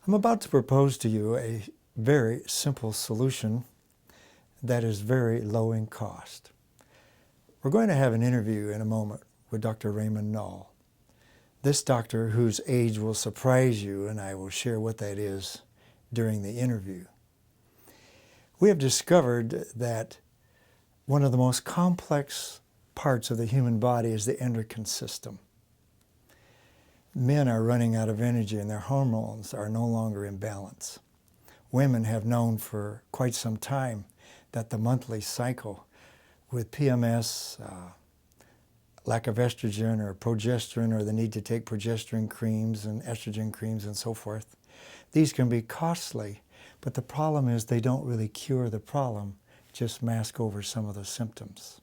I'm about to propose to you a very simple solution that is very low in cost. We're going to have an interview in a moment with Dr. Raymond Knoll. This doctor, whose age will surprise you, and I will share what that is during the interview. We have discovered that one of the most complex parts of the human body is the endocrine system. Men are running out of energy and their hormones are no longer in balance. Women have known for quite some time that the monthly cycle with PMS, lack of estrogen or progesterone, or the need to take progesterone creams and estrogen creams and so forth, these can be costly, but the problem is they don't really cure the problem, just mask over some of the symptoms.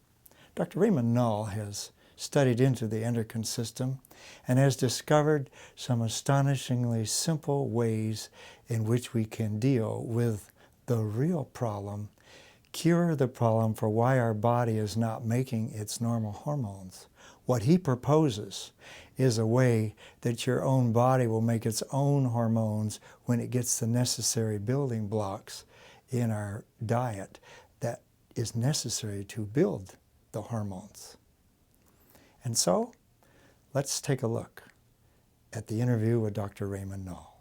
Dr. Raymond Knoll has studied into the endocrine system and has discovered some astonishingly simple ways in which we can deal with the real problem, cure the problem for why our body is not making its normal hormones. What he proposes is a way that your own body will make its own hormones when it gets the necessary building blocks in our diet that is necessary to build the hormones. And so, let's take a look at the interview with Dr. Raymond Knoll.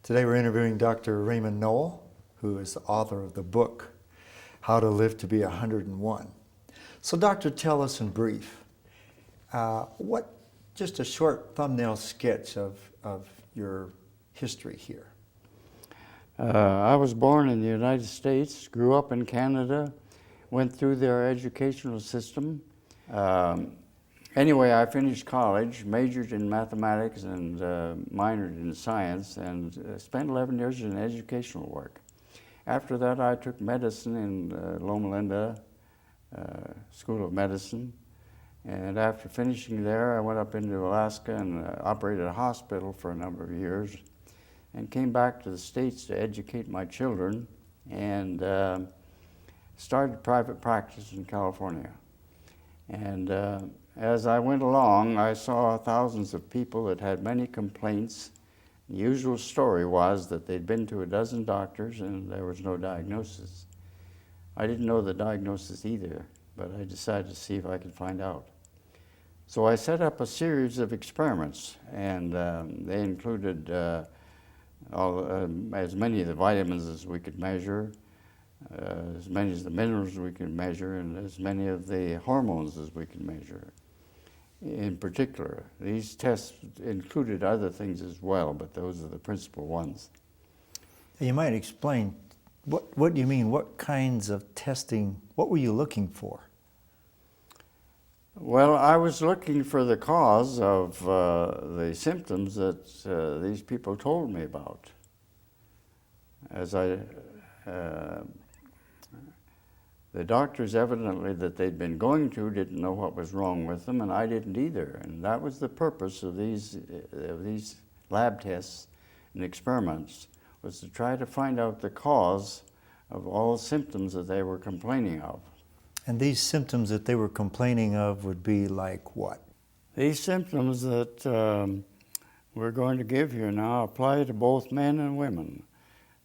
Today we're interviewing Dr. Raymond Knoll, who is the author of the book, How to Live to be 101. So doctor, tell us in brief, just a short thumbnail sketch of your history here. I was born in the United States, grew up in Canada, went through their educational system. Anyway, I finished college, majored in mathematics and minored in science, and spent 11 years in educational work. After that, I took medicine in Loma Linda School of Medicine. And after finishing there, I went up into Alaska and operated a hospital for a number of years, and came back to the States to educate my children, and started private practice in California. And as I went along, I saw thousands of people that had many complaints. The usual story was that they'd been to a dozen doctors and there was no diagnosis. I didn't know the diagnosis either, but I decided to see if I could find out. So I set up a series of experiments, and they included as many of the vitamins as we could measure, as many of the minerals we could measure, and as many of the hormones as we could measure. In particular, these tests included other things as well, but those are the principal ones. You might explain, what do you mean, what kinds of testing, what were you looking for? Well, I was looking for the cause of the symptoms that these people told me about. As the doctors evidently that they'd been going to didn't know what was wrong with them, and I didn't either. And that was the purpose of these lab tests and experiments, was to try to find out the cause of all the symptoms that they were complaining of. And these symptoms that they were complaining of would be like what? These symptoms that we're going to give you now apply to both men and women.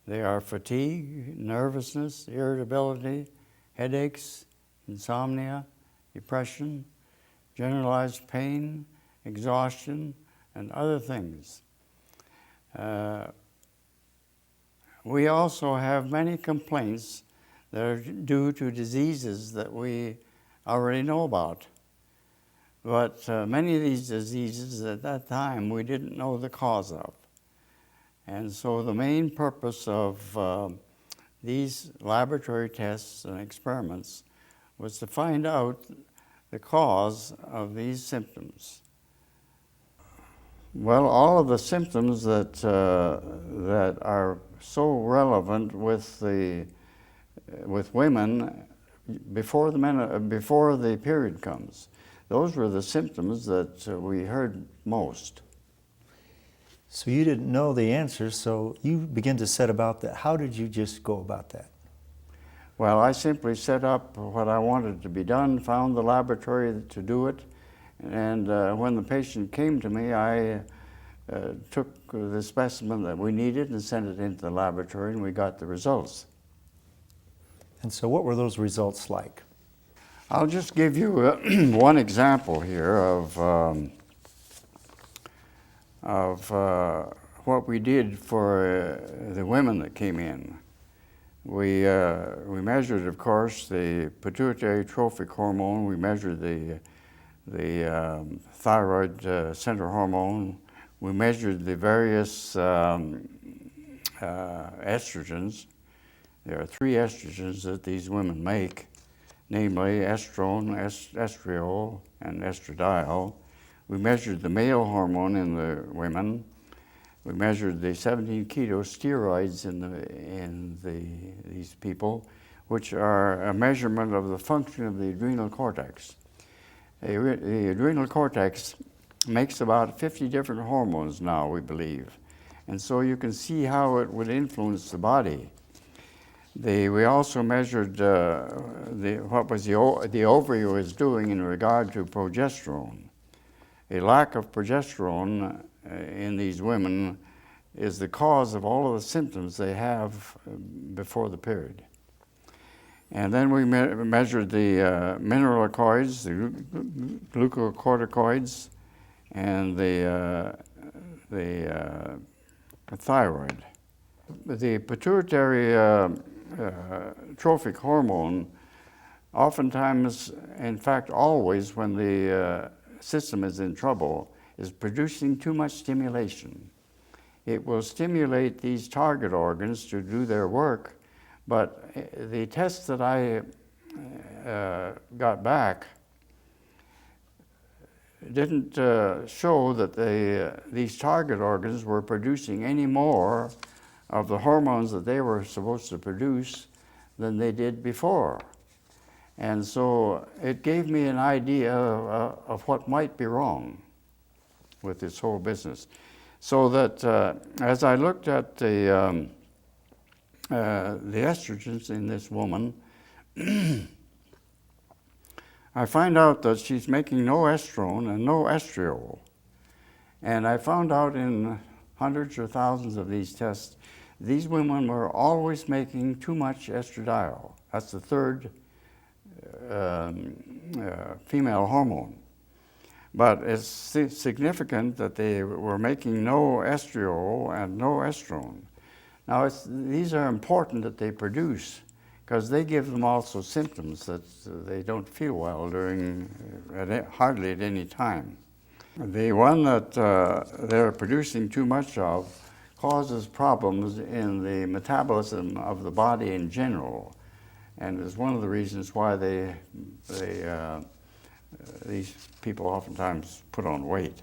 They are fatigue, nervousness, irritability, headaches, insomnia, depression, generalized pain, exhaustion, and other things. We also have many complaints that are due to diseases that we already know about. But many of these diseases at that time we didn't know the cause of. And so the main purpose of these laboratory tests and experiments was to find out the cause of these symptoms. Well, all of the symptoms that are so relevant with women before the period comes, those were the symptoms that we heard most. So you didn't know the answer, so you begin to set about that. How did you just go about that? Well, I simply set up what I wanted to be done, found the laboratory to do it, and when the patient came to me, I took the specimen that we needed and sent it into the laboratory, and we got the results. And so what were those results like? I'll just give you one example here of what we did for the women that came in. We measured, of course, the pituitary trophic hormone. We measured the thyroid center hormone. We measured the various estrogens. There are 3 estrogens that these women make, namely estrone, estriol, and estradiol. We measured the male hormone in the women. We measured the 17 keto steroids in these people, which are a measurement of the function of the adrenal cortex. The adrenal cortex makes about 50 different hormones now, we believe. And so you can see how it would influence the body. We also measured what the ovary was doing in regard to progesterone. A lack of progesterone in these women is the cause of all of the symptoms they have before the period. And then we measured the mineralocorticoids, the glucocorticoids, and the thyroid. The pituitary trophic hormone, oftentimes, in fact always, when the system is in trouble, is producing too much stimulation. It will stimulate these target organs to do their work, but the tests that I got back didn't show that these target organs were producing any more of the hormones that they were supposed to produce than they did before. And so it gave me an idea of what might be wrong with this whole business. So that as I looked at the estrogens in this woman, I find out that she's making no estrone and no estriol. And I found out in hundreds or thousands of these tests, these women were always making too much estradiol. That's the 3rd female hormone. But it's significant that they were making no estriol and no estrone. Now, these are important that they produce, because they give them also symptoms that they don't feel well hardly at any time. The one that they're producing too much of causes problems in the metabolism of the body in general, and is one of the reasons why these people oftentimes put on weight.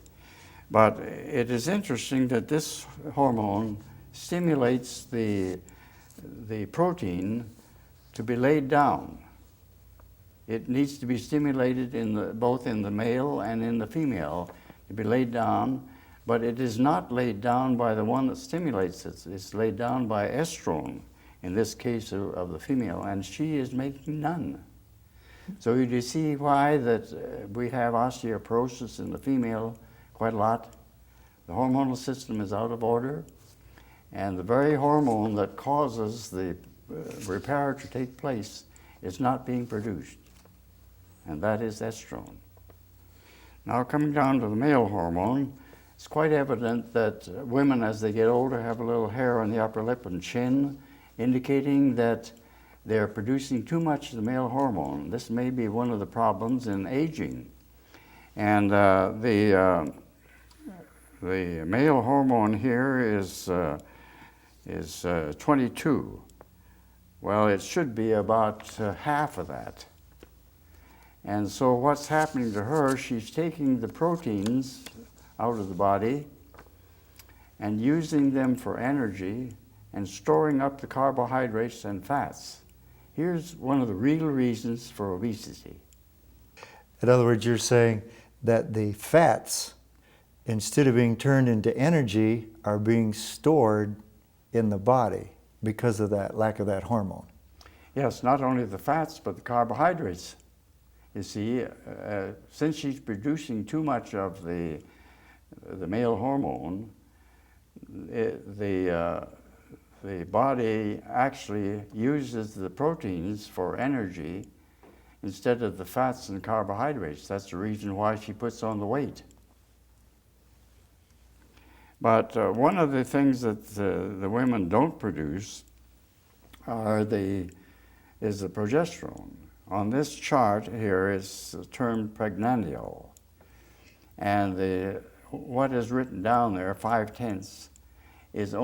But it is interesting that this hormone stimulates the protein to be laid down. It needs to be stimulated both in the male and in the female to be laid down, but it is not laid down by the one that stimulates it. It's laid down by estrone, in this case of the female, and she is making none. So you see why that we have osteoporosis in the female quite a lot. The hormonal system is out of order, and the very hormone that causes the repair to take place is not being produced, and that is estrone. Now, coming down to the male hormone, it's quite evident that women, as they get older, have a little hair on the upper lip and chin, indicating that they're producing too much of the male hormone. This may be one of the problems in aging. And the male hormone here is 22. Well, it should be about half of that. And so what's happening to her, she's taking the proteins out of the body and using them for energy and storing up the carbohydrates and fats. Here's one of the real reasons for obesity. In other words, you're saying that the fats, instead of being turned into energy, are being stored in the body because of that lack of that hormone. Yes, not only the fats, but the carbohydrates. You see, since she's producing too much of the the male hormone, the body actually uses the proteins for energy instead of the fats and carbohydrates. That's the reason why she puts on the weight. But one of the things that the women don't produce is the progesterone. On this chart here is termed pregnaниол. And what is written down there, 5/10, is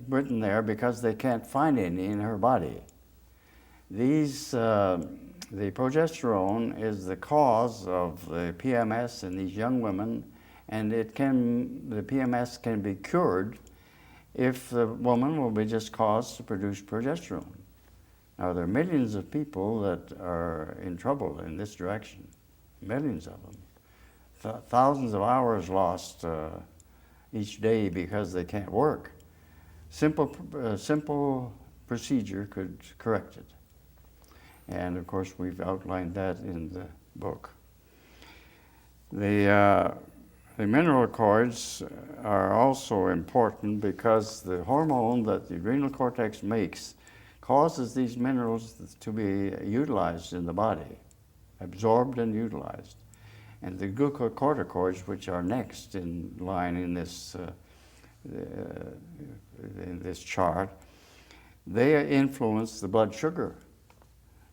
written there because they can't find any in her body. The progesterone is the cause of the PMS in these young women, and the PMS can be cured if the woman will be just caused to produce progesterone. Now, there are millions of people that are in trouble in this direction, millions of them. Thousands of hours lost each day because they can't work. Simple procedure could correct it. And of course, we've outlined that in the book. The mineral cords are also important because the hormone that the adrenal cortex makes causes these minerals to be utilized in the body, absorbed and utilized. And the glucocorticoids, which are next in line in this chart, they influence the blood sugar.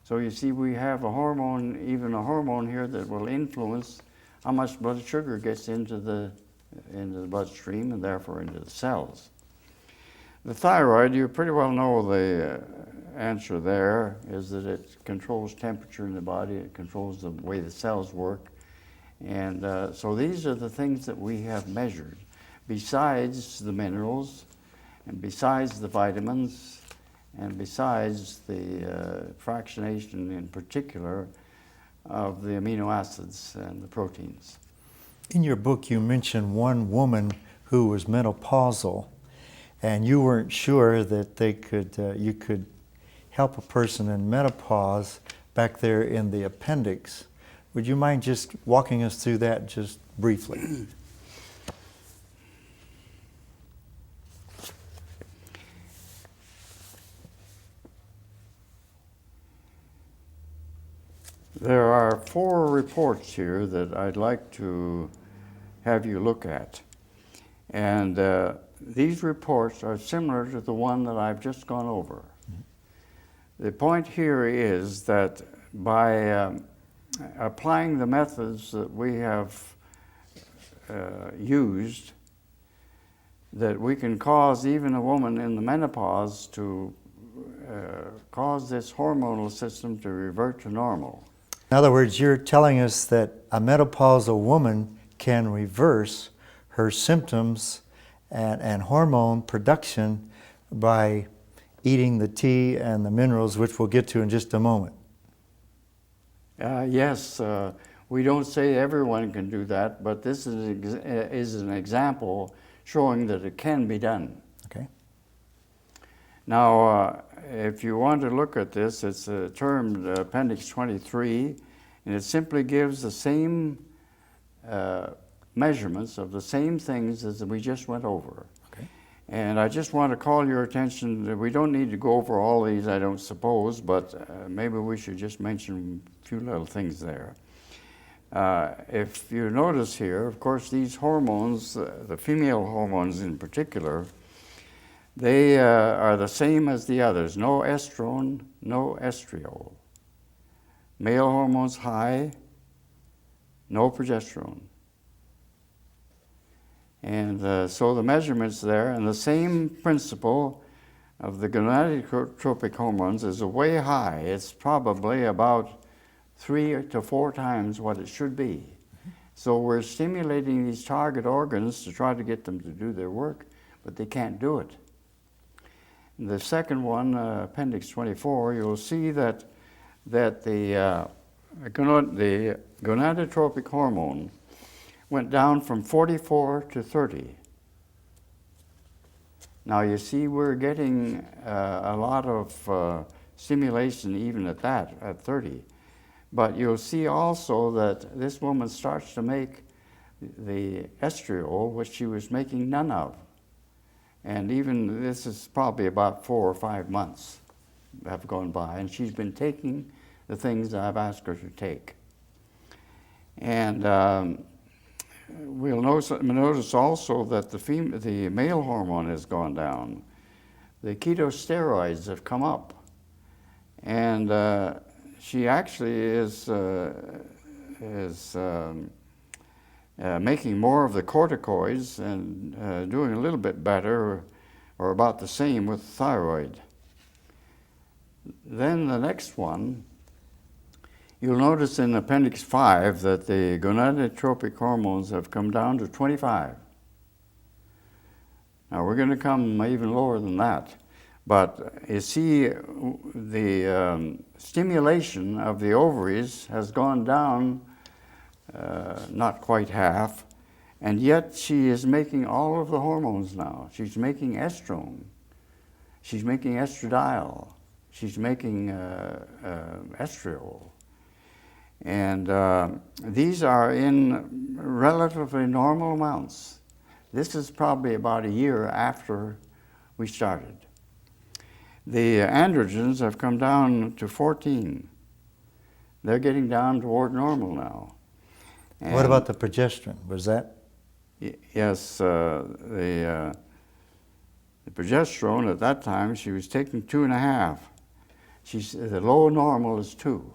So you see, we have a hormone, even a hormone here, that will influence how much blood sugar gets into the bloodstream and therefore into the cells. The thyroid, you pretty well know the answer there, is that it controls temperature in the body, it controls the way the cells work. And so these are the things that we have measured, besides the minerals, and besides the vitamins, and besides the fractionation in particular of the amino acids and the proteins. In your book, you mentioned one woman who was menopausal, and you weren't sure that you could help a person in menopause back there in the appendix. Would you mind just walking us through that just briefly? There are 4 reports here that I'd like to have you look at. And these reports are similar to the one that I've just gone over. Mm-hmm. The point here is that by applying the methods that we have used, that we can cause even a woman in the menopause to cause this hormonal system to revert to normal. In other words, you're telling us that a menopausal woman can reverse her symptoms and hormone production by eating the tea and the minerals, which we'll get to in just a moment. Yes, we don't say everyone can do that, but this is an example showing that it can be done. Okay. Now, if you want to look at this, it's termed Appendix 23, and it simply gives the same measurements of the same things as we just went over. Okay. And I just want to call your attention that we don't need to go over all these, I don't suppose, but maybe we should just mention a few little things there. If you notice here, of course, these hormones, the female hormones in particular, they are the same as the others. No estrone, no estriol. Male hormones high, no progesterone. And so the measurements there, and the same principle of the gonadotropic hormones is way high. It's probably about 3 to 4 times what it should be. So we're stimulating these target organs to try to get them to do their work, but they can't do it. The second one, Appendix 24, you'll see that the gonadotropic hormone went down from 44 to 30. Now you see we're getting a lot of stimulation even at that, at 30. But you'll see also that this woman starts to make the estriol, which she was making none of. And even this is probably about 4 or 5 months have gone by, and she's been taking the things I've asked her to take. And we'll notice also that the male hormone has gone down. The ketosteroids have come up, and she actually is making more of the corticoids and doing a little bit better, or about the same with thyroid. Then the next one, you'll notice in Appendix 5 that the gonadotropic hormones have come down to 25. Now we're going to come even lower than that. But you see, the stimulation of the ovaries has gone down not quite half, and yet she is making all of the hormones now. She's making estrone, she's making estradiol, she's making estriol. And these are in relatively normal amounts. This is probably about a year after we started. The androgens have come down to 14. They're getting down toward normal now. And what about the progesterone? Was that? Yes, the progesterone at that time, she was taking 2.5. The low normal is 2.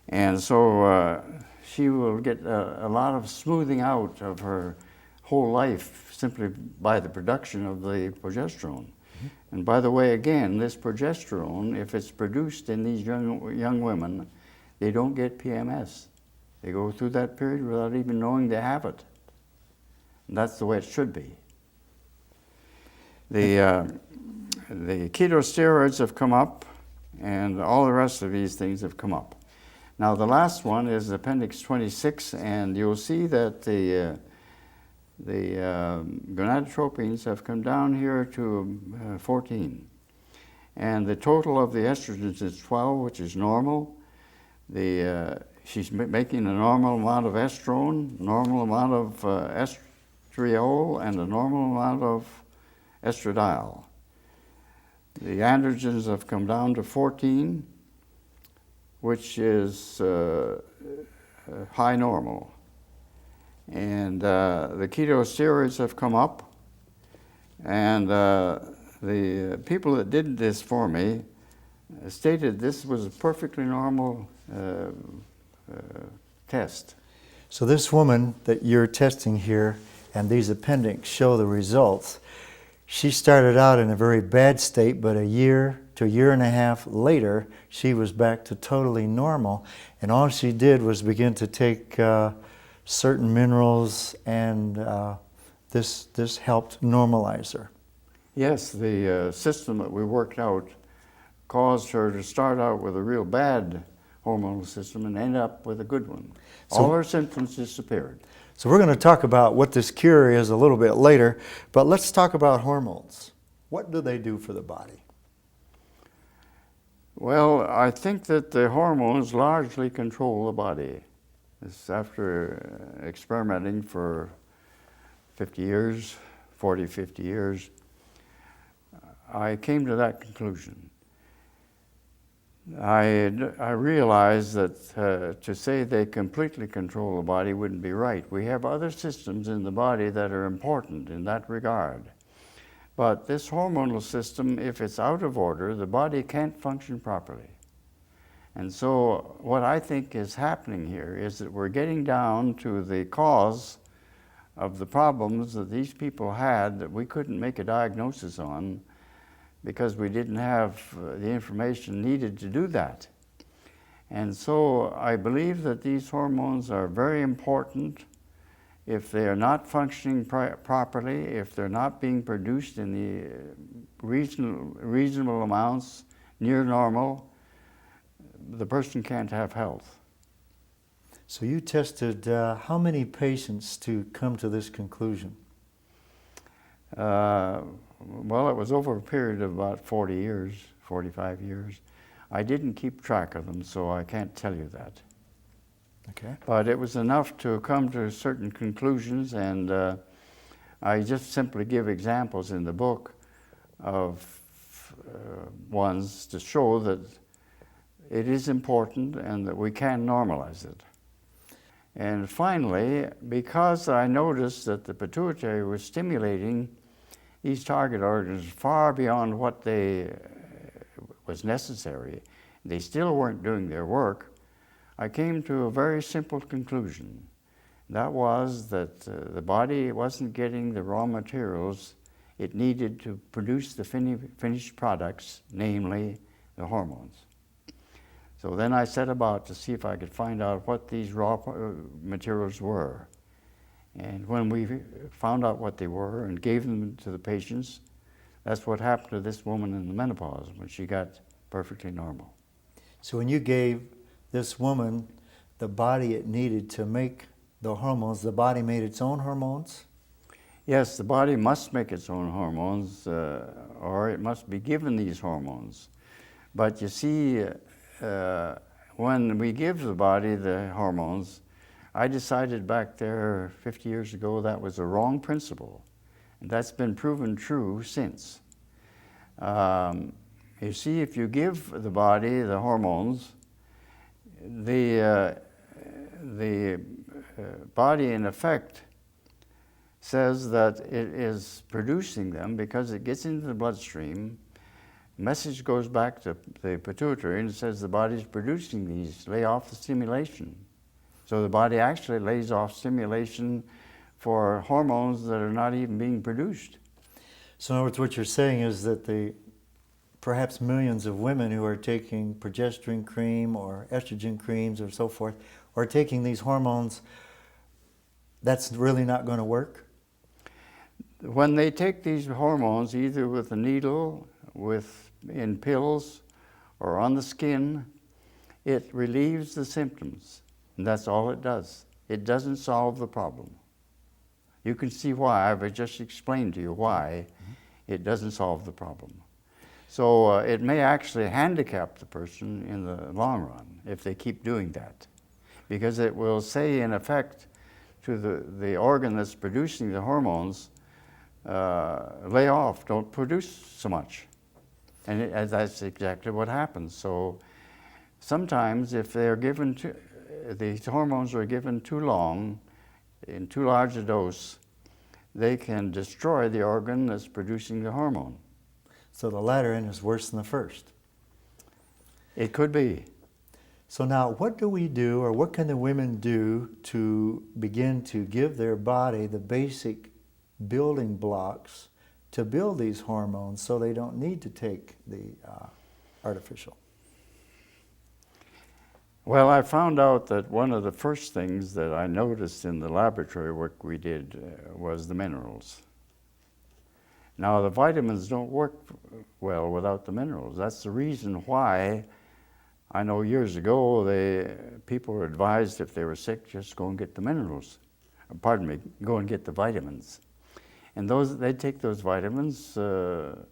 And so she will get a lot of smoothing out of her whole life simply by the production of the progesterone. Mm-hmm. And by the way, again, this progesterone, if it's produced in these young women, they don't get PMS. They go through that period without even knowing they have it. And that's the way it should be. The ketosteroids have come up, and all the rest of these things have come up. Now the last one is Appendix 26, and you'll see that the gonadotropins have come down here to 14. And the total of the estrogens is 12, which is normal. She's making a normal amount of estrone, normal amount of estriol, and a normal amount of estradiol. The androgens have come down to 14, which is high normal. And the ketosteroids have come up, and the people that did this for me stated this was a perfectly normal test. So this woman that you're testing here, and these appendix show the results, she started out in a very bad state, but a year to a year and a half later, she was back to totally normal, and all she did was begin to take certain minerals, and this helped normalize her. Yes, the system that we worked out caused her to start out with a real bad hormonal system and end up with a good one. All her symptoms disappeared. So we're going to talk about what this cure is a little bit later, but let's talk about hormones. What do they do for the body? Well, I think that the hormones largely control the body. It's after experimenting for 50 years, 40, 50 years, I came to that conclusion. I realized that to say they completely control the body wouldn't be right. We have other systems in the body that are important in that regard. But this hormonal system, if it's out of order, the body can't function properly. And so what I think is happening here is that we're getting down to the cause of the problems that these people had that we couldn't make a diagnosis on because we didn't have the information needed to do that. And so I believe that these hormones are very important. If they are not functioning properly, if they're not being produced in the reasonable amounts, near normal, the person can't have health. So you tested how many patients to come to this conclusion? Well, it was over a period of about 40 years, 45 years. I didn't keep track of them, so I can't tell you that. Okay. But it was enough to come to certain conclusions, and I just simply give examples in the book of ones to show that it is important and that we can normalize it. And finally, because I noticed that the pituitary was stimulating these target organs far beyond what was necessary, they still weren't doing their work, I came to a very simple conclusion. That was that the body wasn't getting the raw materials it needed to produce the finished products, namely the hormones. So then I set about to see if I could find out what these raw materials were. And when we found out what they were and gave them to the patients, that's what happened to this woman in the menopause when she got perfectly normal. So when you gave this woman the body it needed to make the hormones, the body made its own hormones? Yes, the body must make its own hormones, or it must be given these hormones. But you see, when we give the body the hormones, I decided back there 50 years ago that was a wrong principle. And that's been proven true since. You see, if you give the body the hormones, the body in effect says that it is producing them because it gets into the bloodstream. Message goes back to the pituitary and it says the body's producing these, lay off the stimulation. So the body actually lays off stimulation for hormones that are not even being produced. So in other words, what you're saying is that the perhaps millions of women who are taking progesterone cream or estrogen creams or so forth, or taking these hormones, that's really not going to work? When they take these hormones, either with a needle, in pills, or on the skin, it relieves the symptoms. And that's all it does. It doesn't solve the problem. You can see why. I've just explained to you why it doesn't solve the problem. So it may actually handicap the person in the long run if they keep doing that. Because it will say, in effect, to the organ that's producing the hormones, lay off, don't produce so much. And that's exactly what happens. So sometimes if they're given these hormones are given too long, in too large a dose, they can destroy the organ that's producing the hormone. So the latter end is worse than the first. It could be. So now what do we do, or what can the women do to begin to give their body the basic building blocks to build these hormones so they don't need to take the artificial? Well, I found out that one of the first things that I noticed in the laboratory work we did was the minerals. Now, the vitamins don't work well without the minerals. That's the reason why I know years ago people were advised if they were sick, just go and get the minerals. Pardon me, go and get the vitamins. And they'd take those vitamins till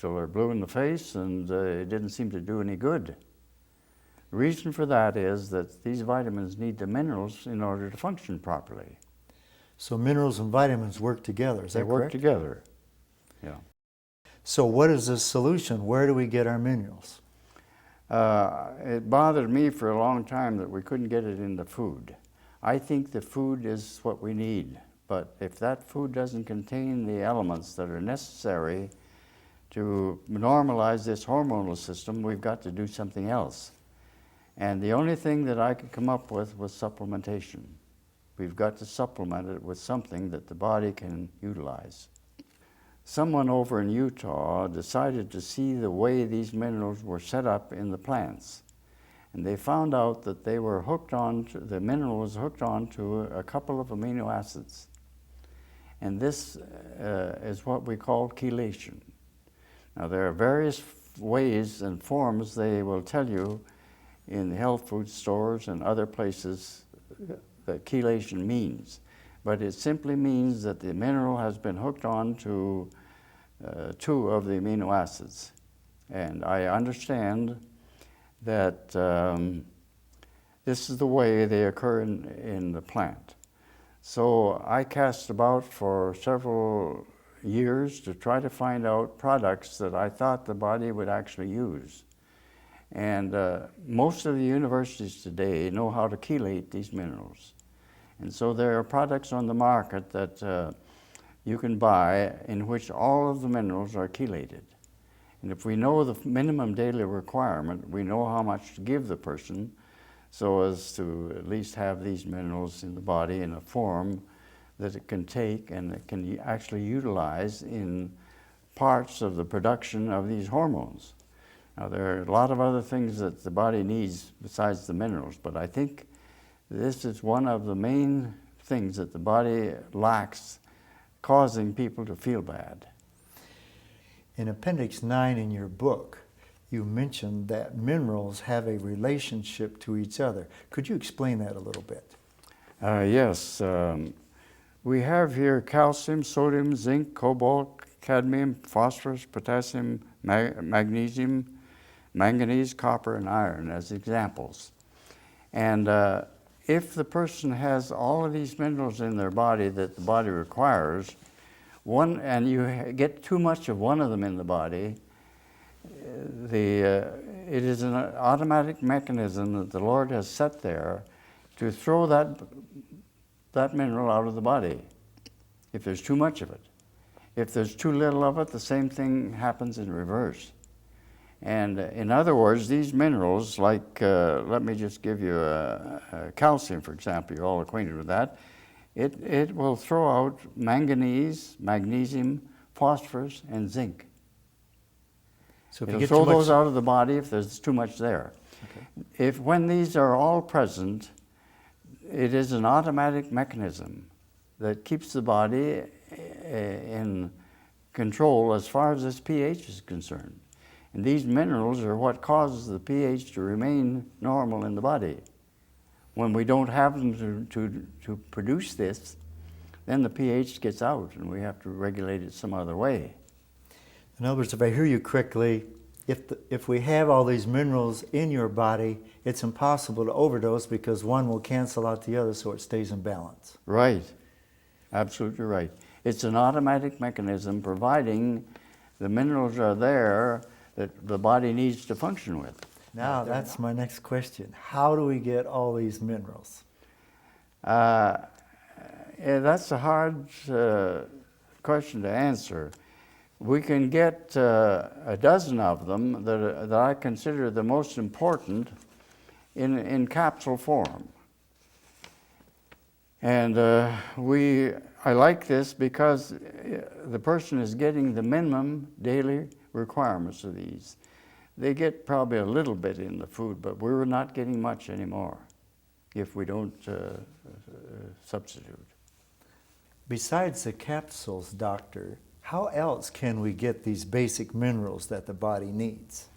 they're blue in the face, and it didn't seem to do any good. The reason for that is that these vitamins need the minerals in order to function properly. So minerals and vitamins work together, is that correct? They work together, yeah. So what is the solution? Where do we get our minerals? It bothered me for a long time that we couldn't get it in the food. I think the food is what we need, but if that food doesn't contain the elements that are necessary to normalize this hormonal system, we've got to do something else. And the only thing that I could come up with was supplementation. We've got to supplement it with something that the body can utilize. Someone over in Utah decided to see the way these minerals were set up in the plants. And they found out that they were the mineral was hooked on to a couple of amino acids. And this is what we call chelation. Now, there are various ways and forms they will tell you in the health food stores and other places that chelation means. But it simply means that the mineral has been hooked on to two of the amino acids. And I understand that This is the way they occur in the plant. So I cast about for several years to try to find out products that I thought the body would actually use. And most of the universities today know how to chelate these minerals. And so there are products on the market that you can buy in which all of the minerals are chelated. And if we know the minimum daily requirement, we know how much to give the person so as to at least have these minerals in the body in a form that it can take and it can actually utilize in parts of the production of these hormones. Now, there are a lot of other things that the body needs besides the minerals, but I think this is one of the main things that the body lacks, causing people to feel bad. In Appendix 9 in your book, you mentioned that minerals have a relationship to each other. Could you explain that a little bit? Yes. We have here calcium, sodium, zinc, cobalt, cadmium, phosphorus, potassium, magnesium, manganese, copper, and iron as examples. And if the person has all of these minerals in their body that the body requires, and you get too much of one of them in the body, it is an automatic mechanism that the Lord has set there to throw that mineral out of the body if there's too much of it. If there's too little of it, the same thing happens in reverse. And in other words, these minerals, like, let me just give you calcium, for example, you're all acquainted with that. It will throw out manganese, magnesium, phosphorus, and zinc. So if It'll you get throw too much, those out of the body if there's too much there. Okay. When these are all present, it is an automatic mechanism that keeps the body in control as far as its pH is concerned. And these minerals are what causes the pH to remain normal in the body. When we don't have them to produce this, then the pH gets out and we have to regulate it some other way. in other words, if I hear you correctly, if we have all these minerals in your body, it's impossible to overdose because one will cancel out the other so it stays in balance. Right. Absolutely right. It's an automatic mechanism providing the minerals are there that the body needs to function with. Now, that's my next question. How do we get all these minerals? Yeah, that's a hard question to answer. We can get a dozen of them that I consider the most important in capsule form. And I like this because the person is getting the minimum daily requirements of these. They get probably a little bit in the food, but we're not getting much anymore if we don't substitute. Besides the capsules, doctor, how else can we get these basic minerals that the body needs?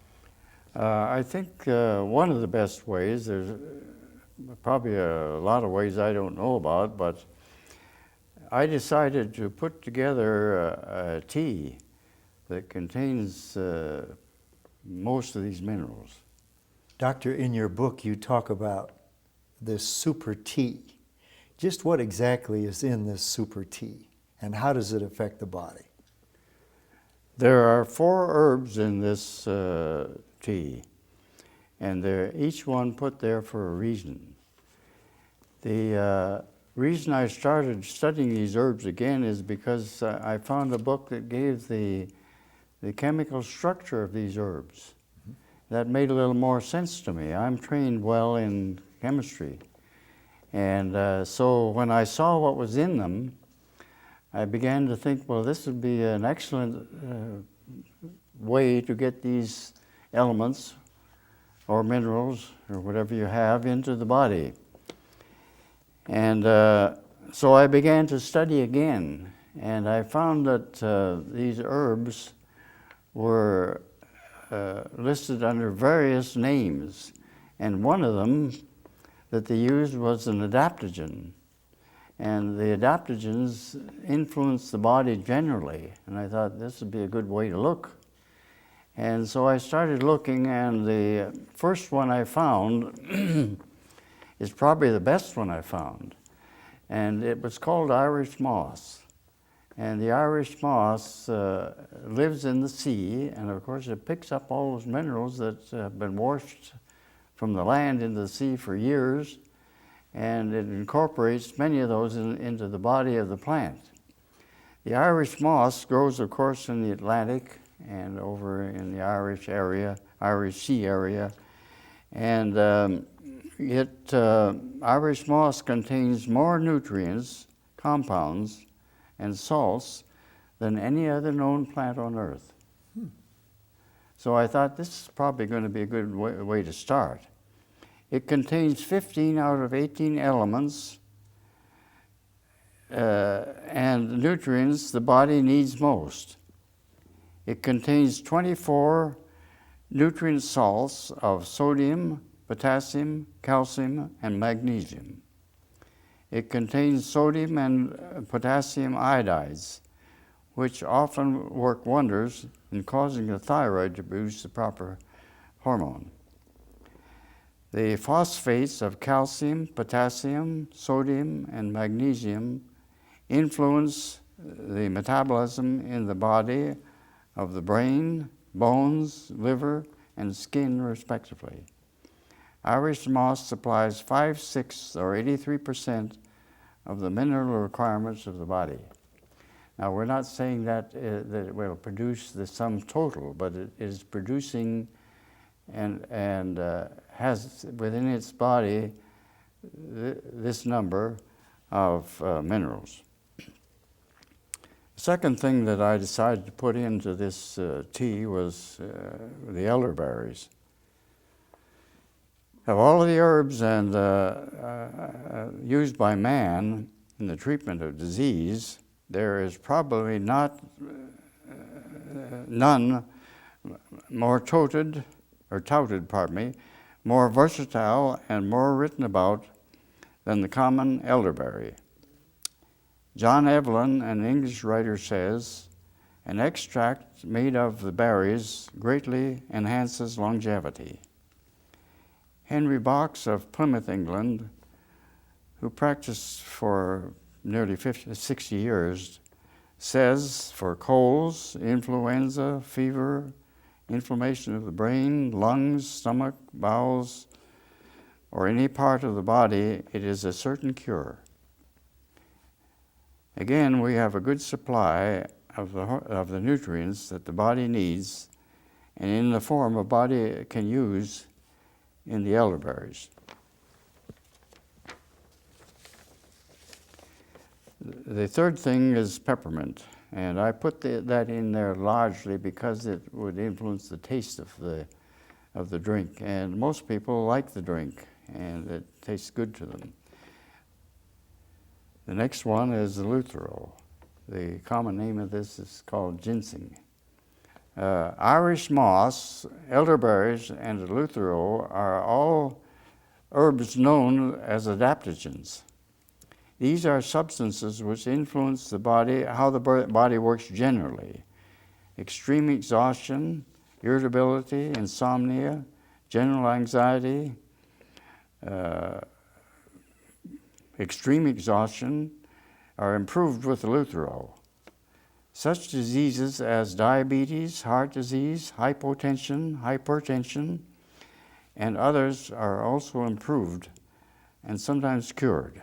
I think one of the best ways, there's probably a lot of ways I don't know about, but I decided to put together a tea that contains most of these minerals. Doctor, in your book you talk about this super tea. Just what exactly is in this super tea and how does it affect the body? There are 4 herbs in this tea, and they're each one put there for a reason. The reason I started studying these herbs again is because I found a book that gave the chemical structure of these herbs. That made a little more sense to me. I'm trained well in chemistry. And so when I saw what was in them, I began to think, well, this would be an excellent way to get these elements or minerals or whatever you have into the body. And so I began to study again, and I found that these herbs were listed under various names, and one of them that they used was an adaptogen. And the adaptogens influence the body generally, and I thought this would be a good way to look. And so I started looking, and the first one I found is probably the best one I found. And it was called irish+moss. And the irish+moss lives in the sea, and of course it picks up all those minerals that have been washed from the land into the sea for years, and it incorporates many of those into the body of the plant. The irish+moss grows, of course, in the Atlantic and over in the Irish Sea area, and irish+moss contains more nutrients, compounds, and salts than any other known plant on earth. So I thought this is probably going to be a good way to start. It contains 15 out of 18 elements and nutrients the body needs most. It contains 24 nutrient salts of sodium, potassium, calcium, and magnesium. It contains sodium and potassium iodides, which often work wonders in causing the thyroid to produce the proper hormone. The phosphates of calcium, potassium, sodium, and magnesium influence the metabolism in the body of the brain, bones, liver, and skin, respectively. Irish+moss supplies 5/6 or 83% of the mineral requirements of the body. Now, we're not saying that it will produce the sum total, but it is producing and has within its body this number of minerals. The second thing that I decided to put into this tea was the elderberries. Of all of the herbs and used by man in the treatment of disease, there is probably none more touted, more versatile and more written about than the common elderberry. John Evelyn, an English writer, says, "An extract made of the berries greatly enhances longevity." Henry Box of Plymouth, England, who practiced for nearly 60 years, says for colds, influenza, fever, inflammation of the brain, lungs, stomach, bowels, or any part of the body, it is a certain cure. Again, we have a good supply of the nutrients that the body needs, and in the form a body can use in the elderberries. The third thing is peppermint, and I put that in there largely because it would influence the taste of the drink, and most people like the drink, and it tastes good to them. The next one is eleuthero. The common name of this is called ginseng. Irish+moss, elderberries, and eleuthero are all herbs known as adaptogens. These are substances which influence the body, how the body works generally. Extreme exhaustion, irritability, insomnia, general anxiety, extreme exhaustion are improved with eleuthero. Such diseases as diabetes, heart disease, hypertension, and others are also improved and sometimes cured.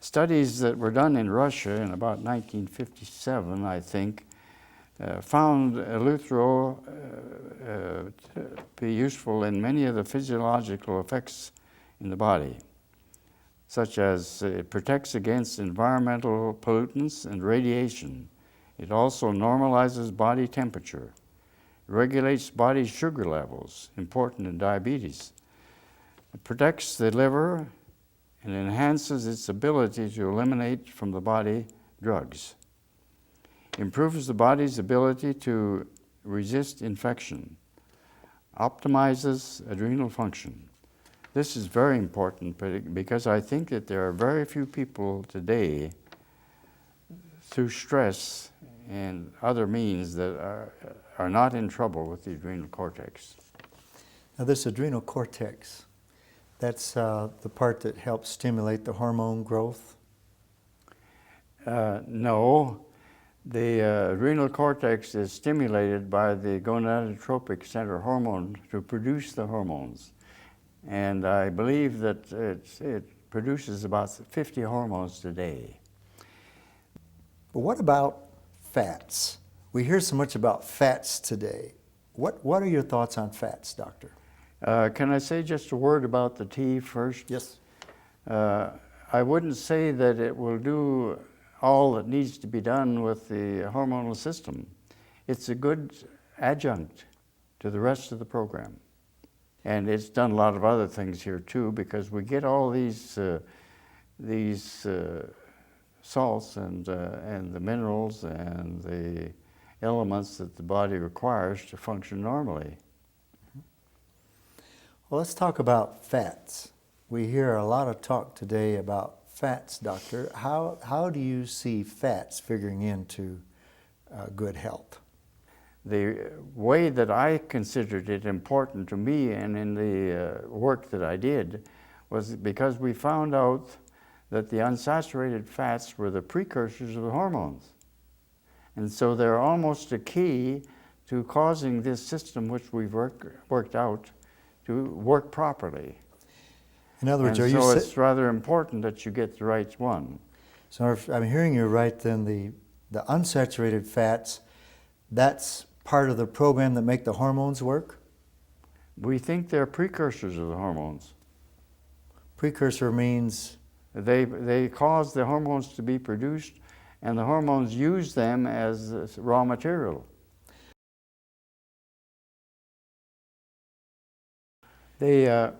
Studies that were done in Russia in about 1957, I think, found eleuthero to be useful in many of the physiological effects in the body, such as it protects against environmental pollutants and radiation. It also normalizes body temperature, regulates body sugar levels, important in diabetes. It protects the liver and enhances its ability to eliminate from the body drugs. Improves the body's ability to resist infection. Optimizes adrenal function. This is very important because I think that there are very few people today, through stress and other means, that are not in trouble with the adrenal cortex. Now, this adrenal cortex, That's the part that helps stimulate the hormone growth? No. The adrenal cortex is stimulated by the gonadotropic center hormone to produce the hormones. And I believe that it produces about 50 hormones a day. But what about fats? We hear so much about fats today. What are your thoughts on fats, doctor? Can I say just a word about the tea first? Yes. I wouldn't say that it will do all that needs to be done with the hormonal system. It's a good adjunct to the rest of the program. And it's done a lot of other things here too, because we get all these salts and the minerals and the elements that the body requires to function normally. Well, let's talk about fats. We hear a lot of talk today about fats, doctor. How do you see fats figuring into good health? The way that I considered it important to me and in the work that I did was because we found out that the unsaturated fats were the precursors of the hormones. And so they're almost a key to causing this system which we've worked out to work properly. In other words, and so it's rather important that you get the right one. So if I'm hearing you right, then the unsaturated fats, that's part of the program that make the hormones work? We think they're precursors of the hormones. Precursor means? They cause the hormones to be produced, and the hormones use them as raw material. The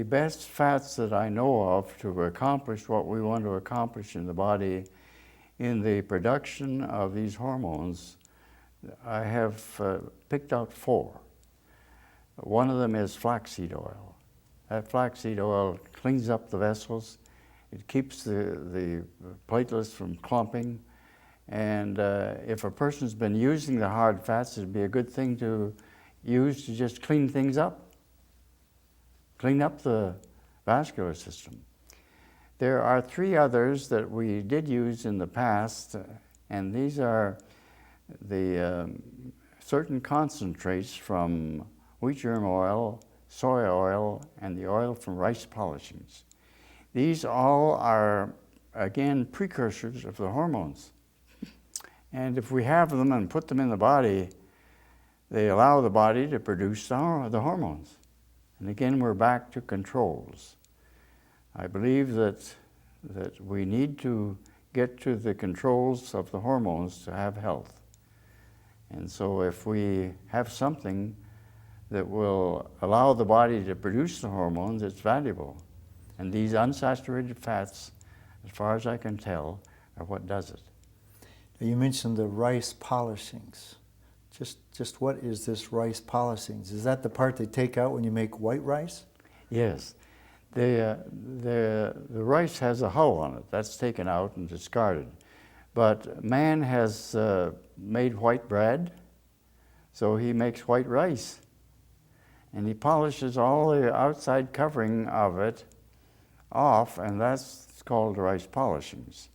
best fats that I know of to accomplish what we want to accomplish in the body in the production of these hormones, I have picked out 4. One of them is flaxseed oil. That flaxseed oil cleans up the vessels. It keeps the platelets from clumping. And if a person's been using the hard fats, it'd be a good thing to use to just clean things up. Clean up the vascular system. There are 3 others that we did use in the past, and these are the certain concentrates from wheat germ oil, soy oil, and the oil from rice polishings. These all are, again, precursors of the hormones. And if we have them and put them in the body, they allow the body to produce the hormones. And again, we're back to controls. I believe that we need to get to the controls of the hormones to have health. And so if we have something that will allow the body to produce the hormones, it's valuable. And these unsaturated fats, as far as I can tell, are what does it. You mentioned the rice polishings. Just what is this rice polishings? Is that the part they take out when you make white rice? Yes. The rice has a hull on it. That's taken out and discarded. But man has made white bread, so he makes white rice. And he polishes all the outside covering of it off, and that's called rice polishings.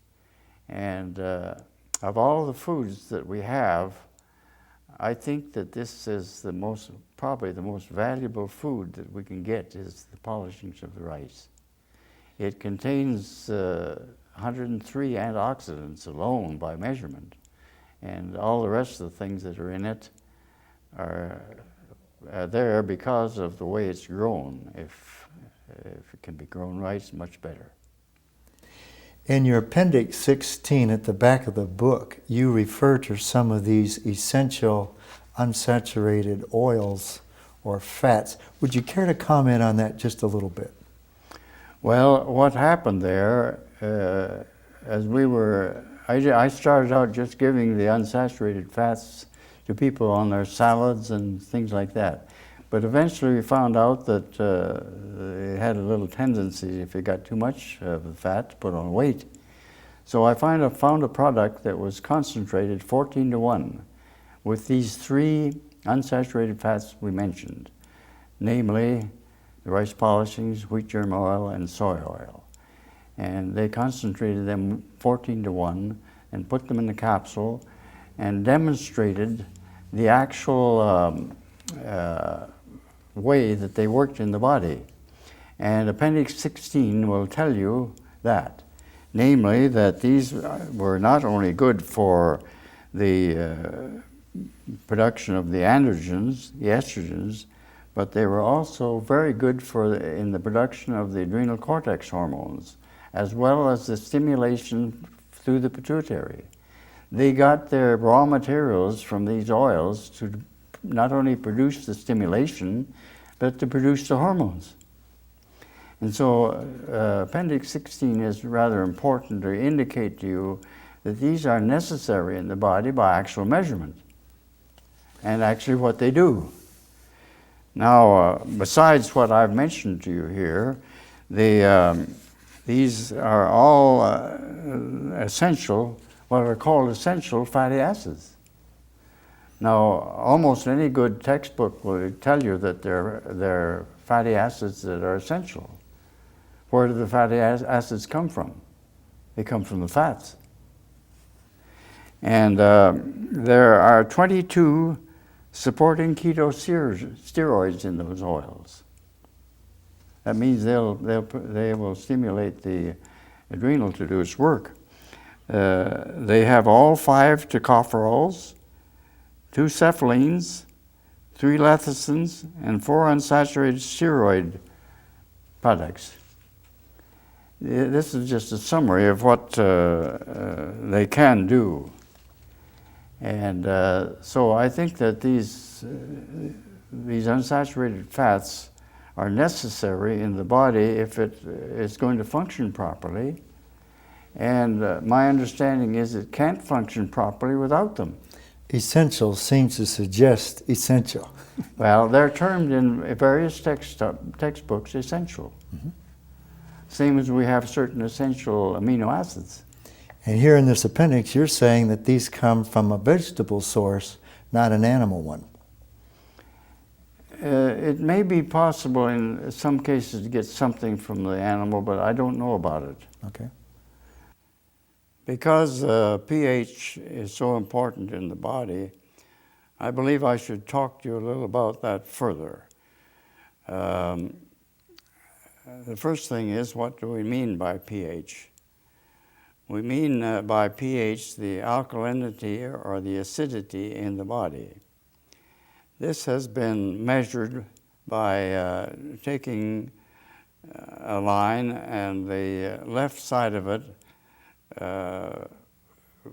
And of all the foods that we have, I think that this is probably the most valuable food that we can get is the polishings of the rice. It contains 103 antioxidants alone by measurement, and all the rest of the things that are in it are there because of the way it's grown. If it can be grown right, it's much better. In your Appendix 16 at the back of the book, you refer to some of these essential unsaturated oils or fats. Would you care to comment on that just a little bit? Well, what happened there, I started out just giving the unsaturated fats to people on their salads and things like that. But eventually we found out that they had a little tendency, if you got too much of the fat, to put on weight. So I found a product that was concentrated 14:1 with these 3 unsaturated fats we mentioned, namely the rice polishings, wheat germ oil, and soy oil. And they concentrated them 14-to-1 and put them in the capsule and demonstrated the actual way that they worked in the body. And Appendix 16 will tell you that. Namely, that these were not only good for the production of the androgens, the estrogens, but they were also very good in the production of the adrenal cortex hormones, as well as the stimulation through the pituitary. They got their raw materials from these oils to not only produce the stimulation, but to produce the hormones. And so Appendix 16 is rather important to indicate to you that these are necessary in the body by actual measurement, and actually what they do. Now, besides what I've mentioned to you here, these are all essential, what are called essential fatty acids. Now, almost any good textbook will tell you that they're fatty acids that are essential. Where do the fatty acids come from? They come from the fats. And there are 22 supporting ketosteroids in those oils. That means they will stimulate the adrenal to do its work. They have all 5 tocopherols, 2 cephalines, 3 lecithins, and 4 unsaturated steroid products. This is just a summary of what they can do. And so I think that these unsaturated fats are necessary in the body if it is going to function properly. And my understanding is it can't function properly without them. Essential seems to suggest essential. Well, they're termed in various textbooks essential. Mm-hmm. Same as we have certain essential amino acids. And here in this appendix, you're saying that these come from a vegetable source, not an animal one. It may be possible in some cases to get something from the animal, but I don't know about it. Okay. Because pH is so important in the body, I believe I should talk to you a little about that further. The first thing is, what do we mean by pH? We mean by pH the alkalinity or the acidity in the body. This has been measured by taking a line, and the left side of it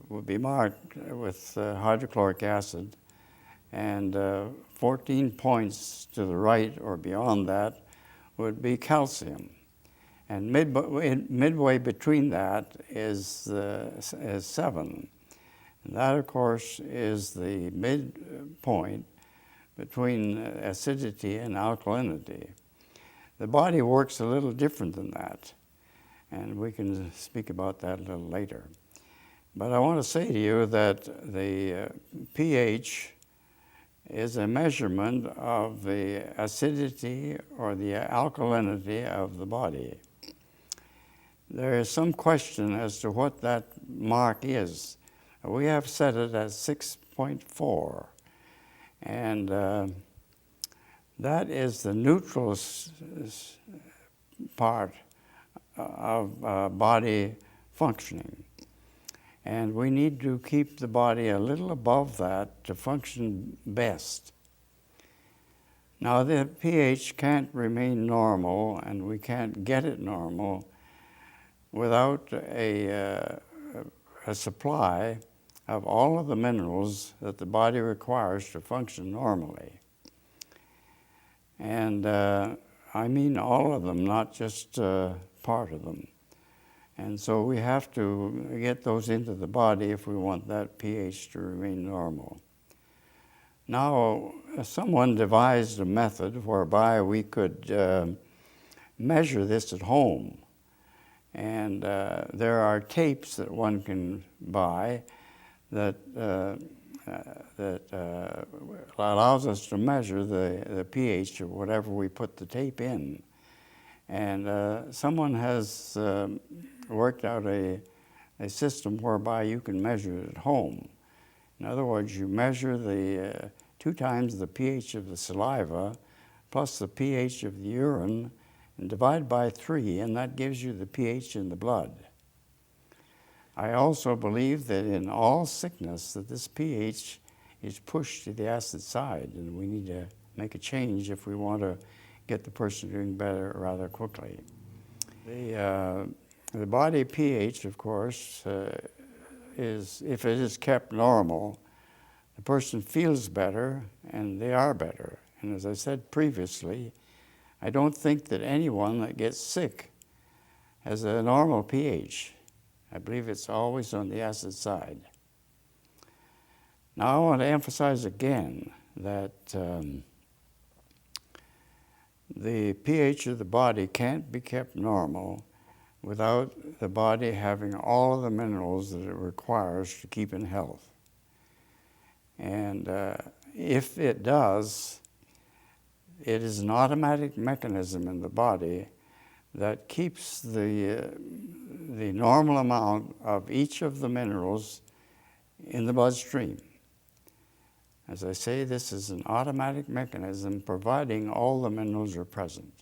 would be marked with hydrochloric acid, and 14 points to the right or beyond that would be calcium. And midway between that is 7. And that, of course, is the midpoint between acidity and alkalinity. The body works a little different than that, and we can speak about that a little later. But I want to say to you that the pH is a measurement of the acidity or the alkalinity of the body. There is some question as to what that mark is. We have set it at 6.4, and that is the neutral part of body functioning. And we need to keep the body a little above that to function best. Now, the pH can't remain normal, and we can't get it normal without a supply of all of the minerals that the body requires to function normally. And I mean all of them, not just part of them. And so we have to get those into the body if we want that pH to remain normal. Now, someone devised a method whereby we could measure this at home. And there are tapes that one can buy that allows us to measure the pH of whatever we put the tape in. And someone has worked out a system whereby you can measure it at home. In other words, you measure the 2 times the pH of the saliva plus the pH of the urine and divide by 3, and that gives you the pH in the blood. I also believe that in all sickness that this pH is pushed to the acid side, and we need to make a change if we want to get the person doing better rather quickly. The body pH, of course, is, if it is kept normal, the person feels better and they are better. And as I said previously, I don't think that anyone that gets sick has a normal pH. I believe it's always on the acid side. Now I want to emphasize again that the pH of the body can't be kept normal without the body having all of the minerals that it requires to keep in health. And if it does, it is an automatic mechanism in the body that keeps the normal amount of each of the minerals in the bloodstream. As I say, this is an automatic mechanism providing all the minerals are present.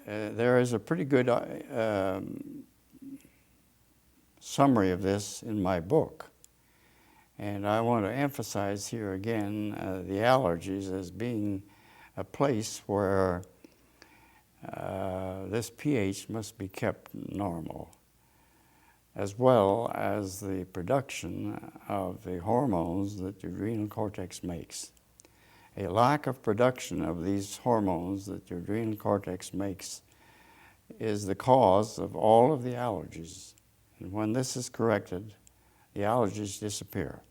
There is a pretty good summary of this in my book. And I want to emphasize here again the allergies as being a place where this pH must be kept normal, as well as the production of the hormones that the adrenal cortex makes. A lack of production of these hormones that the adrenal cortex makes is the cause of all of the allergies. And when this is corrected, the allergies disappear.